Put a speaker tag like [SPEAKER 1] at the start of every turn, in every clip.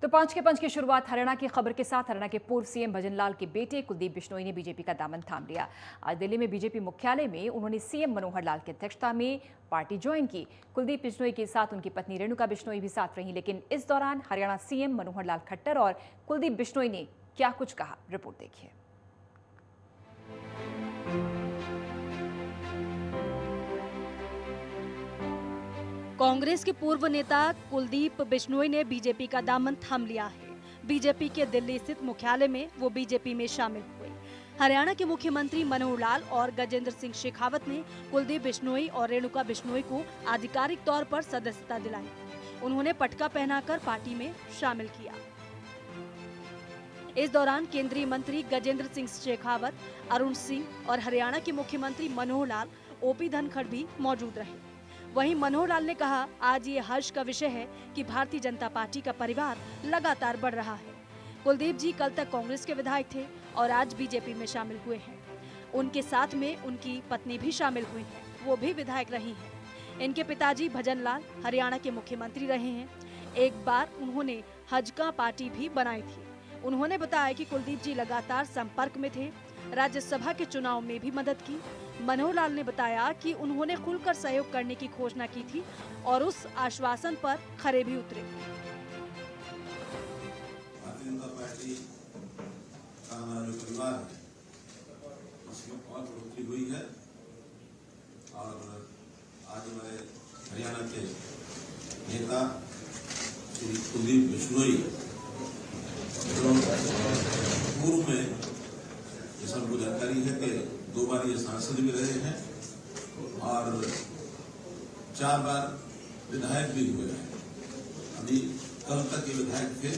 [SPEAKER 1] तो पांच के पंच की शुरुआत हरियाणा की खबर के साथ। हरियाणा के पूर्व सीएम भजनलाल के बेटे कुलदीप बिश्नोई ने बीजेपी का दामन थाम लिया। आज दिल्ली में बीजेपी मुख्यालय में उन्होंने सीएम मनोहर लाल की अध्यक्षता में पार्टी ज्वाइन की। कुलदीप बिश्नोई के साथ उनकी पत्नी रेणुका बिश्नोई भी साथ रही, लेकिन इस दौरान हरियाणा सीएम मनोहर लाल खट्टर और कुलदीप बिश्नोई ने क्या कुछ कहा, रिपोर्ट देखिए।
[SPEAKER 2] कांग्रेस के पूर्व नेता कुलदीप बिश्नोई ने बीजेपी का दामन थाम लिया है। बीजेपी के दिल्ली स्थित मुख्यालय में वो बीजेपी में शामिल हुए। हरियाणा के मुख्यमंत्री मनोहर लाल और गजेंद्र सिंह शेखावत ने कुलदीप बिश्नोई और रेणुका बिश्नोई को आधिकारिक तौर पर सदस्यता दिलाई। उन्होंने पटका पहनाकर पार्टी में शामिल किया। इस दौरान केंद्रीय मंत्री गजेंद्र सिंह शेखावत, अरुण सिंह और हरियाणा के मुख्यमंत्री मनोहर लाल, ओपी धनखड़ भी मौजूद रहे। वहीं मनोहर लाल ने कहा, आज ये हर्ष का विषय है कि भारतीय जनता पार्टी का परिवार लगातार बढ़ रहा है। कुलदीप जी कल तक कांग्रेस के विधायक थे और आज बीजेपी में शामिल हुए हैं। उनके साथ में उनकी पत्नी भी शामिल हुई है, वो भी विधायक रही हैं। इनके पिताजी भजनलाल हरियाणा के मुख्यमंत्री रहे हैं। एक बार उन्होंने हजका पार्टी भी बनाई थी। उन्होंने बताया कि कुलदीप जी लगातार संपर्क में थे, राज्यसभा के चुनाव में भी मदद की। मनोहर लाल ने बताया कि उन्होंने खुलकर सहयोग करने की घोषणा की थी और उस आश्वासन पर खरे भी उतरे।
[SPEAKER 3] भारतीय जनता पार्टी का हमारा जो परिवार है उसमें और बढ़ोतरी हुई है और आज हमारे हरियाणा के नेता श्री कुलदीप बिश्नोई जो पूर्व में ये सबको जानकारी है कि 2 बार ये सांसद भी रहे हैं और 4 बार विधायक भी हुए हैं। अभी कल तक ये विधायक थे,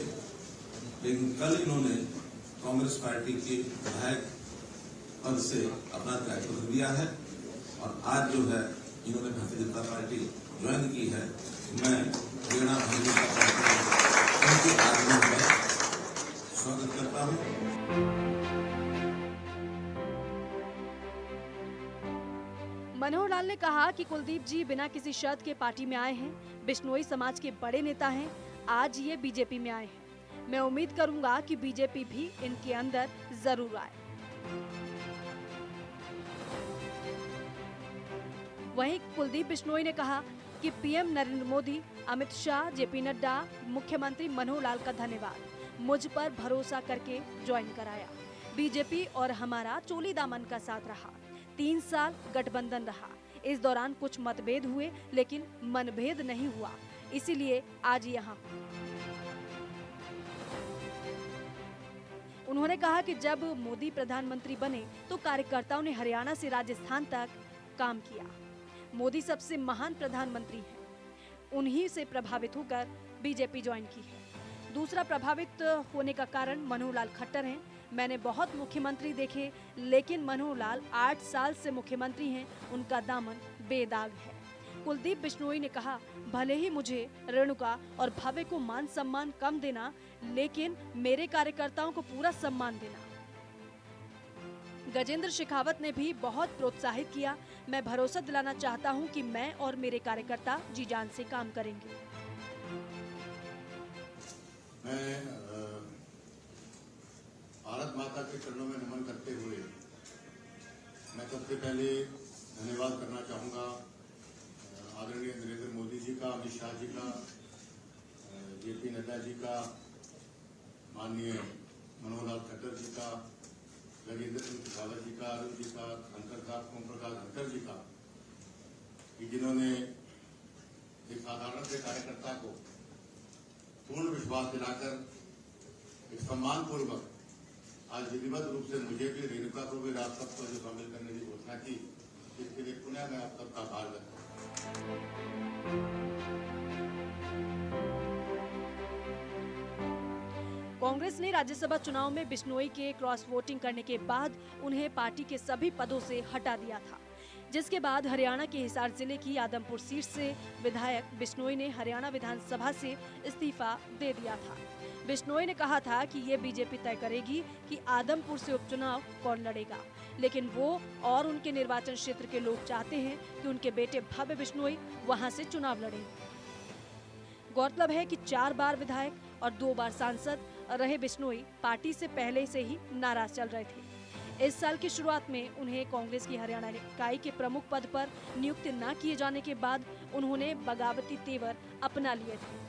[SPEAKER 3] लेकिन कल इन्होंने कांग्रेस पार्टी के विधायक पद से अपना त्यागपत्र दिया है और आज जो है इन्होंने भारतीय जनता पार्टी ज्वाइन की है। मैं हरियाणा भारतीय जनता पार्टी उनके आगमन का स्वागत करता हूँ।
[SPEAKER 2] मनोहर लाल ने कहा कि कुलदीप जी बिना किसी शर्त के पार्टी में आए हैं। बिश्नोई समाज के बड़े नेता हैं, आज ये बीजेपी में आए हैं। मैं उम्मीद करूंगा कि बीजेपी भी इनके अंदर जरूर आए। वहीं कुलदीप बिश्नोई ने कहा कि पीएम नरेंद्र मोदी, अमित शाह, जेपी नड्डा, मुख्यमंत्री मनोहर लाल का धन्यवाद, मुझ पर भरोसा करके ज्वाइन कराया। बीजेपी और हमारा चोली दामन का साथ रहा। 3 साल गठबंधन रहा। इस दौरान कुछ मतभेद हुए, लेकिन मनभेद नहीं हुआ, इसीलिए आज यहाँ। उन्होंने कहा कि जब मोदी प्रधानमंत्री बने तो कार्यकर्ताओं ने हरियाणा से राजस्थान तक काम किया। मोदी सबसे महान प्रधानमंत्री हैं। उन्हीं से प्रभावित होकर बीजेपी ज्वाइन की है। दूसरा प्रभावित होने का कारण मनोहर लाल खट्टर हैं। मैंने बहुत मुख्यमंत्री देखे, लेकिन मनोहर लाल 8 साल से मुख्यमंत्री हैं, उनका दामन बेदाग है। कुलदीप बिश्नोई ने कहा, भले ही मुझे रेणुका और भव्य को मान सम्मान कम देना, लेकिन मेरे कार्यकर्ताओं को पूरा सम्मान देना। गजेंद्र शेखावत ने भी बहुत प्रोत्साहित किया। मैं भरोसा दिलाना चाहता हूं कि मैं और मेरे कार्यकर्ता जी जान से काम करेंगे।
[SPEAKER 4] मैं भारत माता के चरणों में नमन करते हुए मैं सबसे पहले धन्यवाद करना चाहूँगा आदरणीय नरेंद्र मोदी जी का, अमित शाह जी का, जेपी नड्डा जी का, माननीय मनोहर लाल खट्टर जी का, गजेंद्र सिंह शेखावत जी का, अरुण जी का, धनखड़ साहब ओम प्रकाश धनखड़ जी का, कि जिन्होंने एक साधारण से कार्यकर्ता को पूर्ण विश्वास दिलाकर एक सम्मान पूर्वक आज विधिवत रूप से मुझे भी, रेणुका को भी, राज सबको जो शामिल करने की घोषणा की, इसके लिए पुनः मैं आप सबका आभार व्यक्त करता हूं।
[SPEAKER 2] कांग्रेस ने राज्यसभा चुनाव में बिश्नोई के क्रॉस वोटिंग करने के बाद उन्हें पार्टी के सभी पदों से हटा दिया था, जिसके बाद हरियाणा के हिसार जिले की आदमपुर सीट से विधायक बिश्नोई ने हरियाणा विधानसभा से इस्तीफा दे दिया था। बिश्नोई ने कहा था कि ये बीजेपी तय करेगी कि आदमपुर से उपचुनाव कौन लड़ेगा, लेकिन वो और उनके निर्वाचन क्षेत्र के लोग चाहते हैं कि उनके बेटे भव्य बिश्नोई वहां से चुनाव लड़ें। गौरतलब है कि 4 बार विधायक और 2 बार सांसद रहे बिश्नोई पार्टी से पहले से ही नाराज चल रहे थे। इस साल की शुरुआत में उन्हें कांग्रेस की हरियाणा इकाई के प्रमुख पद पर नियुक्त न किए जाने के बाद उन्होंने बगावती तेवर अपना लिए थे।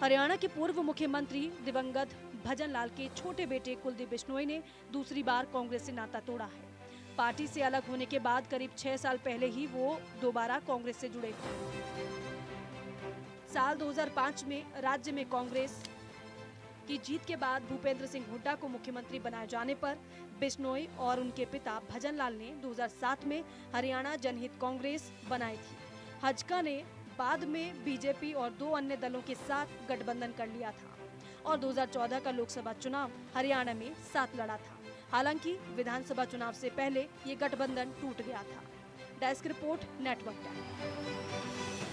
[SPEAKER 2] हरियाणा के पूर्व मुख्यमंत्री दिवंगत भजन लाल के छोटे बेटे कुलदीप बिश्नोई ने दूसरी बार कांग्रेस से नाता तोड़ा है। पार्टी से अलग होने के बाद करीब 6 साल पहले ही वो दोबारा कांग्रेस से जुड़े थे। साल 2005 में राज्य में कांग्रेस की जीत के बाद भूपेंद्र सिंह हुड्डा को मुख्यमंत्री बनाए जाने पर बिश्नोई और उनके पिता भजन लाल ने 2007 में हरियाणा जनहित कांग्रेस बनाई थी। हजका ने बाद में बीजेपी और 2 अन्य दलों के साथ गठबंधन कर लिया था और 2014 का लोकसभा चुनाव हरियाणा में साथ लड़ा था। हालांकि विधानसभा चुनाव से पहले ये गठबंधन टूट गया था। Desk report, network time.